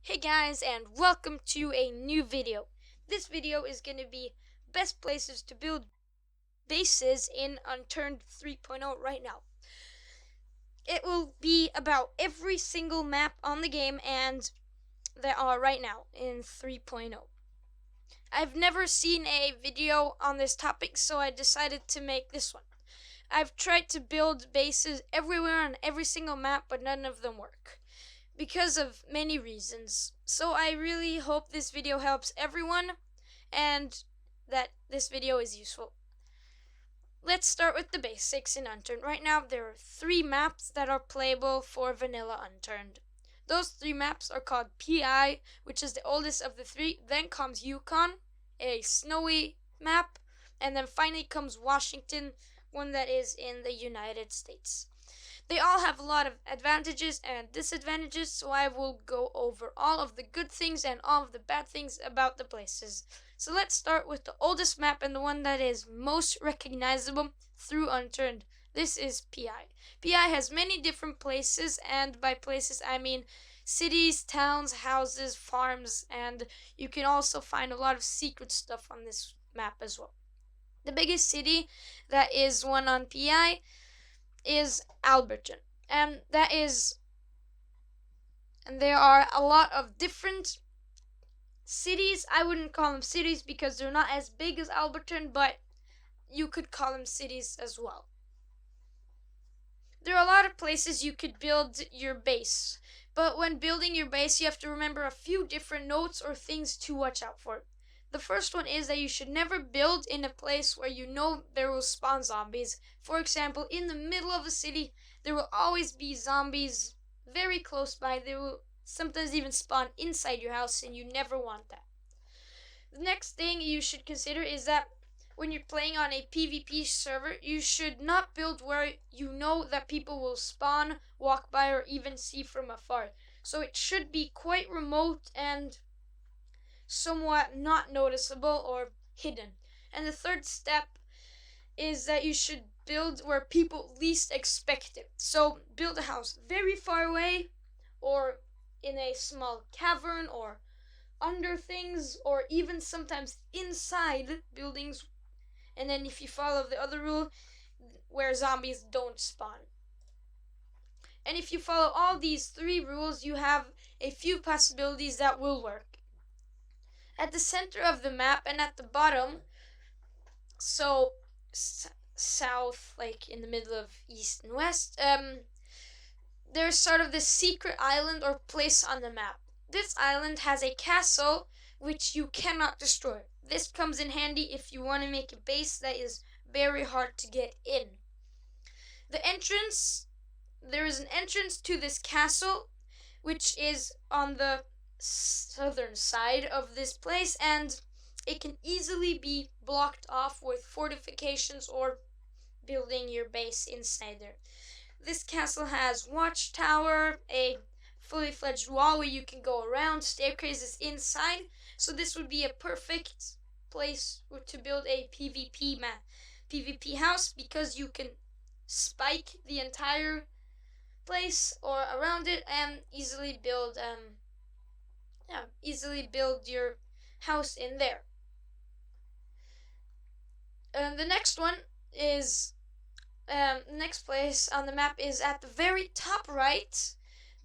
Hey guys, and welcome to a new video. This video is going to be best places to build bases in Unturned 3.0 right now. It will be about every single map on the game and there are right now in 3.0. I've never seen a video on this topic, so I decided to make this one. I've tried to build bases everywhere on every single map, but none of them work, because of many reasons. So I really hope this video helps everyone and that this video is useful. Let's start with the basics in Unturned. Right now there are 3 maps that are playable for vanilla Unturned. Those 3 maps are called PI, which is the oldest of the 3, then comes Yukon, a snowy map, and then finally comes Washington, one that is in the United States. They all have a lot of advantages and disadvantages, so I will go over all of the good things and all of the bad things about the places. So let's start with the oldest map and the one that is most recognizable through Unturned. This is PI. PI has many different places, and by places I mean cities, towns, houses, farms, and you can also find a lot of secret stuff on this map as well. The biggest city that is one on PI is Alberton, and there are a lot of different cities. I wouldn't call them cities because they're not as big as Alberton, but you could call them cities as well. There are a lot of places you could build your base, but when building your base you have to remember a few different notes or things to watch out for. The first one is that you should never build in a place where you know there will spawn zombies. For example, in the middle of a city, there will always be zombies very close by. They will sometimes even spawn inside your house, and you never want that. The next thing you should consider is that when you're playing on a PvP server, you should not build where you know that people will spawn, walk by, or even see from afar. So it should be quite remote and somewhat not noticeable or hidden. And the third step is that you should build where people least expect it. So build a house very far away, or in a small cavern, or under things, or even sometimes inside buildings. And then if you follow the other rule, where zombies don't spawn. And if you follow all these 3 rules, you have a few possibilities that will work. At the center of the map and at the bottom, so south, like in the middle of east and west, there's sort of this secret island or place on the map. This island has a castle which you cannot destroy. This comes in handy if you want to make a base that is very hard to get in. There is an entrance to this castle, which is on the southern side of this place, and it can easily be blocked off with fortifications or building your base inside there. This castle has watchtower, a fully fledged wall where you can go around, staircases inside, so this would be a perfect place to build a PvP house, because you can spike the entire place or around it and easily build your house in there. The next one is next place on the map is at the very top right.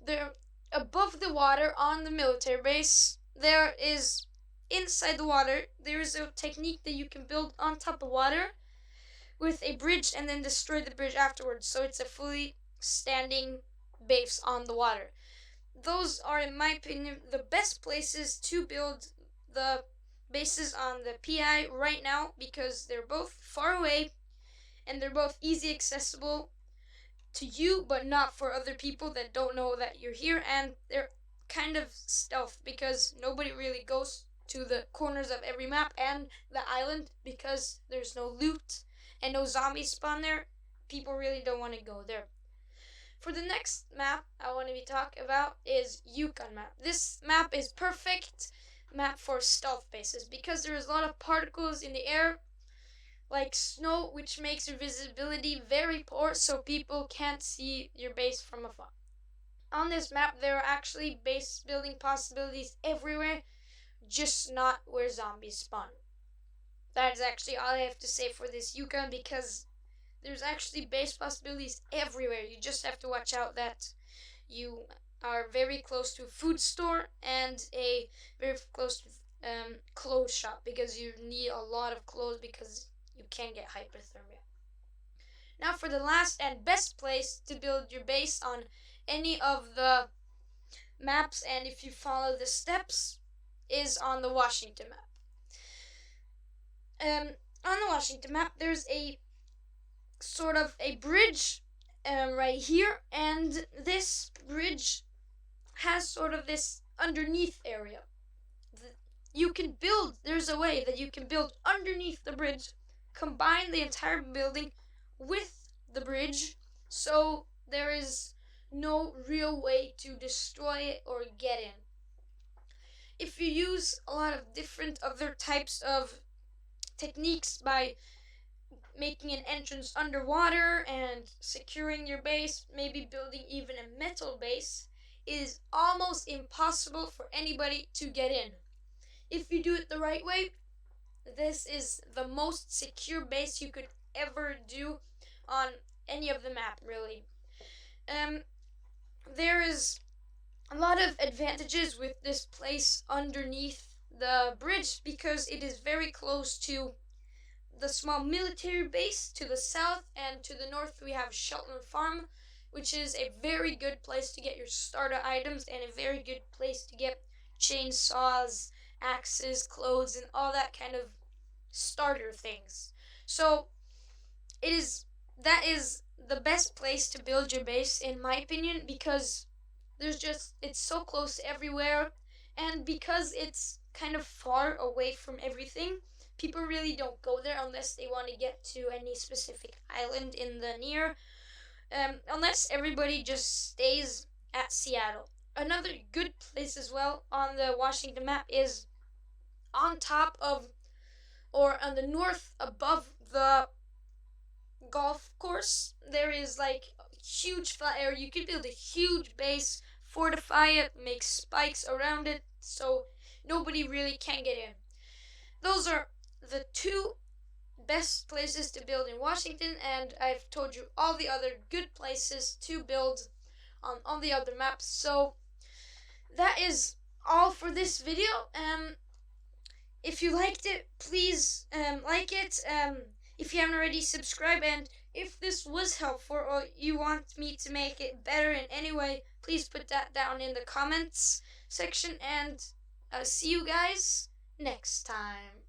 There, above the water on the military base, there is inside the water. There is a technique that you can build on top of water with a bridge and then destroy the bridge afterwards. So it's a fully standing base on the water. Those are, in my opinion, the best places to build the bases on the PI right now, because they're both far away and they're both easy accessible to you, but not for other people that don't know that you're here, and they're kind of stealth because nobody really goes to the corners of every map and the island because there's no loot and no zombies spawn there. People really don't want to go there. For the next map I want to talk about is Yukon map. This map is perfect map for stealth bases because there is a lot of particles in the air, like snow, which makes your visibility very poor, so people can't see your base from afar. on this map, there are actually base building possibilities everywhere, just not where zombies spawn. That is actually all I have to say for this Yukon, because there's actually base possibilities everywhere. You just have to watch out that you are very close to a food store and a very close to clothes shop, because you need a lot of clothes because you can get hypothermia. Now for the last and best place to build your base on any of the maps, and if you follow the steps, is on the Washington map. On the Washington map, there's a sort of a bridge right here, and this bridge has sort of this underneath area. You can build, there's a way that you can build underneath the bridge, combine the entire building with the bridge, so there is no real way to destroy it or get in. If you use a lot of different other types of techniques by making an entrance underwater and securing your base, maybe building even a metal base, is almost impossible for anybody to get in. If you do it the right way, this is the most secure base you could ever do on any of the map, really. There is a lot of advantages with this place underneath the bridge, because it is very close to the small military base to the south, and to the north we have Shelton Farm, which is a very good place to get your starter items and a very good place to get chainsaws, axes, clothes, and all that kind of starter things. So that is the best place to build your base, in my opinion, because it's so close everywhere, and because it's kind of far away from everything, people really don't go there unless they want to get to any specific island in the near, unless everybody just stays at Seattle. Another good place as well on the Washington map is on top of, or on the north above the golf course. There is like a huge flat area. You could build a huge base, fortify it, make spikes around it, so nobody really can get in. Those are the two best places to build in Washington, and I've told you all the other good places to build on all the other maps. So that is all for this video. If you liked it, please like it. If you haven't already, subscribe, and if this was helpful or you want me to make it better in any way, please put that down in the comments section, and see you guys next time.